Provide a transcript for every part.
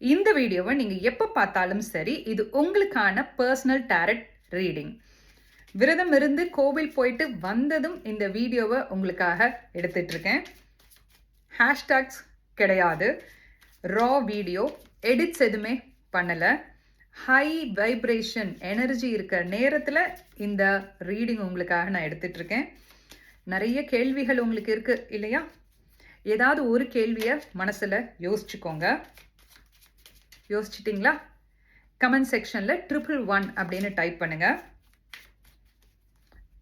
இந்த வீடியோவை நீங்கள் எப்போ பார்த்தாலும் சரி, இது உங்களுக்கான பர்சனல் டாரட் ரீடிங். விரதம் இருந்து கோவில் போயிட்டு வந்ததும் இந்த வீடியோவை உங்களுக்காக எடுத்துட்ருக்கேன். ஹேஷ்டாக்ஸ் கிடையாது, ரா வீடியோ, எடிட்ஸ் எதுவுமே பண்ணலை. ஹை வைப்ரேஷன் எனர்ஜி இருக்கிற நேரத்தில் இந்த ரீடிங் உங்களுக்காக நான் எடுத்துட்ருக்கேன். நிறைய கேள்விகள் உங்களுக்கு இருக்குது இல்லையா? ஏதாவது ஒரு கேள்வியை மனசில் யோசிச்சுக்கோங்க. யோசிச்சிட்டிங்களா? கமெண்ட் செக்ஷனில் 111 அப்படின்னு டைப் பண்ணுங்கள்.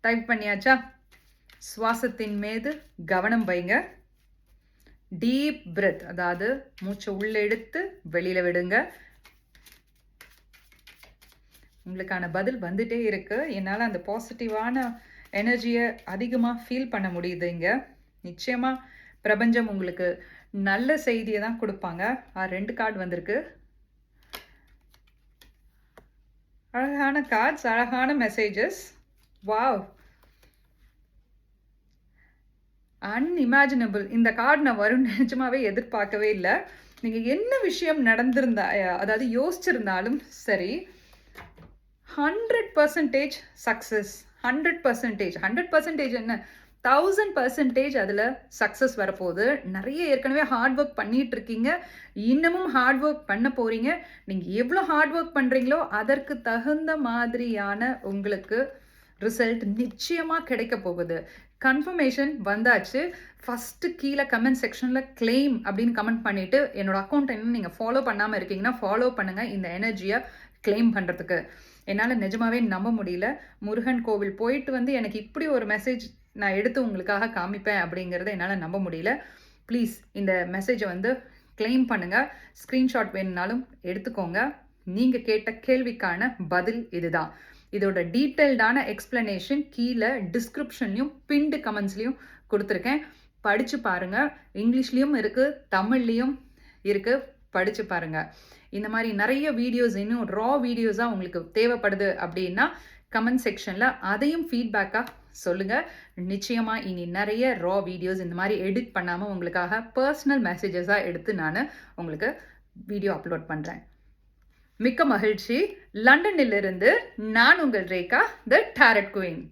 டைப் பண்ணியாச்சா? சுவாசத்தின் மீது கவனம் வைங்க. டீப் பிரெத், அதாவது மூச்சை உள்ளே எடுத்து வெளியில் விடுங்க. உங்களுக்கான பதில் வந்துட்டே இருக்கு. என்னால் அந்த பாசிட்டிவான எனர்ஜியை அதிகமாக ஃபீல் பண்ண முடியுது. இங்கே நிச்சயமாக பிரபஞ்சம் உங்களுக்கு நல்ல செய்தியை தான் கொடுப்பாங்க. 2 கார்டு வந்திருக்கு. அழகான கார்ட்ஸ், அழகான மெசேஜஸ். Wow, unimaginable. இந்த கார்டு நான் வரும் நிஜமாவே எதிர்பார்க்கவே இல்லை. நீங்கள் என்ன விஷயம் நடந்திருந்தா, அதாவது யோசிச்சிருந்தாலும் சரி, 100% சக்ஸஸ். 100% என்ன, 1000% அதில் சக்ஸஸ் வரப்போகுது. நிறைய ஏற்கனவே ஹார்ட் ஒர்க் பண்ணிட்டு இருக்கீங்க, இன்னமும் ஹார்ட் ஒர்க் பண்ண போகிறீங்க. நீங்கள் எவ்வளோ ஹார்ட் ஒர்க் பண்ணுறீங்களோ அதற்கு தகுந்த மாதிரியான உங்களுக்கு ரிசல்ட் நிச்சயமாக கிடைக்க போகுது. கன்ஃபர்மேஷன் வந்தாச்சு. ஃபஸ்ட்டு கீழே கமெண்ட் செக்ஷனில் கிளைம் அப்படின்னு கமெண்ட் பண்ணிவிட்டு, என்னோட அக்கௌண்ட் என்ன நீங்கள் ஃபாலோ பண்ணாமல் இருக்கீங்கன்னா ஃபாலோ பண்ணுங்கள் இந்த எனர்ஜியை கிளைம் பண்ணுறதுக்கு. என்னால் நிஜமாவே நம்ப முடியல. முருகன் கோவில் போயிட்டு வந்து எனக்கு இப்படி ஒரு மெசேஜ் நான் எடுத்து உங்களுக்காக காமிப்பேன் அப்படிங்கிறத என்னால் நம்ப முடியல. ப்ளீஸ் இந்த மெசேஜை வந்து கிளைம் பண்ணுங்கள். ஸ்க்ரீன்ஷாட் வேணும்னாலும் எடுத்துக்கோங்க. நீங்கள் கேட்ட கேள்விக்கான பதில் இதுதான். இதோட டீட்டெயில்டான எக்ஸ்பிளனேஷன் கீழே டிஸ்கிரிப்ஷன்லையும் பின்டு கமெண்ட்ஸ்லையும் கொடுத்துருக்கேன். படித்து பாருங்கள். இங்கிலீஷ்லேயும் இருக்குது, தமிழ்லேயும் இருக்குது. படித்து பாருங்கள். இந்த மாதிரி நிறைய வீடியோஸ், இன்னும் ரா வீடியோஸாக உங்களுக்கு தேவைப்படுது அப்படின்னா கமெண்ட் செக்ஷனில் அதையும் ஃபீட்பேக்காக சொல்லுங்கள். நிச்சயமாக இனி நிறைய ரா வீடியோஸ் இந்த மாதிரி எடிட் பண்ணாமல் உங்களுக்காக பர்சனல் மெசேஜஸாக எடுத்து நான் உங்களுக்கு வீடியோ அப்லோட் பண்ணுறேன். மிக்க மகிழ்ச்சி. லண்டனிலிருந்து நான் உங்கள் ரேகா, த டாரட் குயின்.